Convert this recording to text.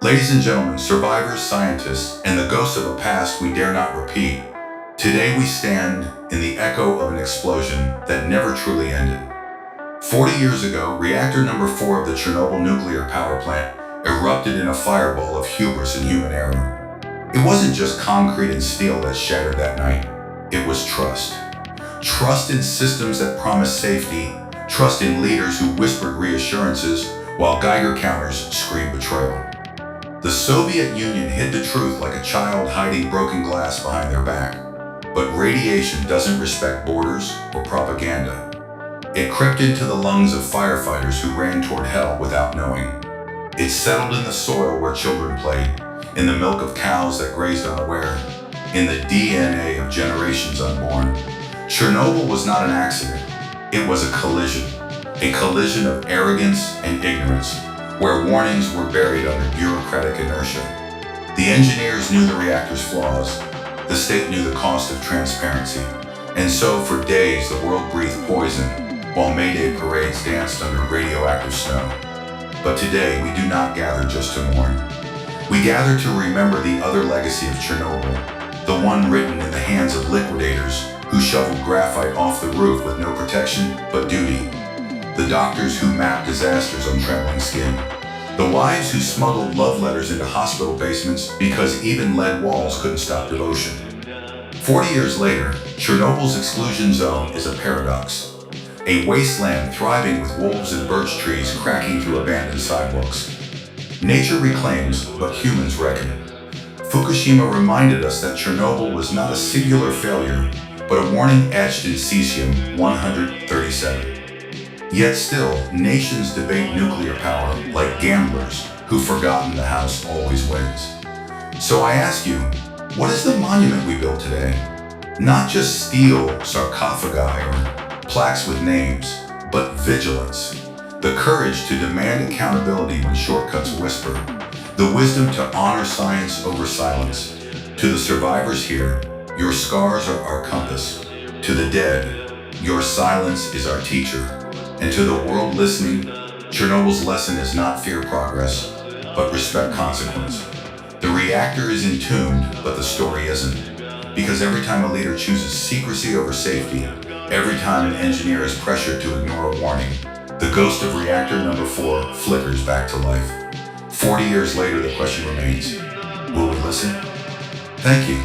Ladies and gentlemen, survivors, scientists, and the ghosts of a past we dare not repeat, today we stand in the echo of an explosion that never truly ended. 40 years ago, reactor number 4 of the Chernobyl Nuclear Power Plant erupted in a fireball of hubris and human error. It wasn't just concrete and steel that shattered that night. It was trust. Trust in systems that promised safety, trust in leaders who whispered reassurances while Geiger counters screamed betrayal. The Soviet Union hid the truth like a child hiding broken glass behind their back. But radiation doesn't respect borders or propaganda. It crept into the lungs of firefighters who ran toward hell without knowing. It settled in the soil where children played, in the milk of cows that grazed unaware, in the DNA of generations unborn. Chernobyl was not an accident. It was a collision of arrogance and ignorance, where warnings were buried under bureaucratic inertia. The engineers knew the reactor's flaws. The state knew the cost of transparency. And so for days, the world breathed poison, while May Day parades danced under radioactive snow. But today, we do not gather just to mourn. We gather to remember the other legacy of Chernobyl, the one written in the hands of liquidators who shoveled graphite off the roof with no protection but duty. The doctors who mapped disasters on trembling skin. The wives who smuggled love letters into hospital basements because even lead walls couldn't stop devotion. 40 years later, Chernobyl's exclusion zone is a paradox. A wasteland thriving with wolves and birch trees cracking through abandoned sidewalks. Nature reclaims, but humans reckon. Fukushima reminded us that Chernobyl was not a singular failure, but a warning etched in cesium-137. Yet still, nations debate nuclear power like gamblers who've forgotten the house always wins. So I ask you, what is the monument we built today? Not just steel sarcophagi or plaques with names, but vigilance. The courage to demand accountability when shortcuts whisper. The wisdom to honor science over silence. To the survivors here, your scars are our compass. To the dead, your silence is our teacher. And to the world listening, Chernobyl's lesson is not fear progress, but respect consequence. The reactor is entombed, but the story isn't. Because every time a leader chooses secrecy over safety, every time an engineer is pressured to ignore a warning, the ghost of reactor number 4 flickers back to life. 40 years later, the question remains, will we listen? Thank you.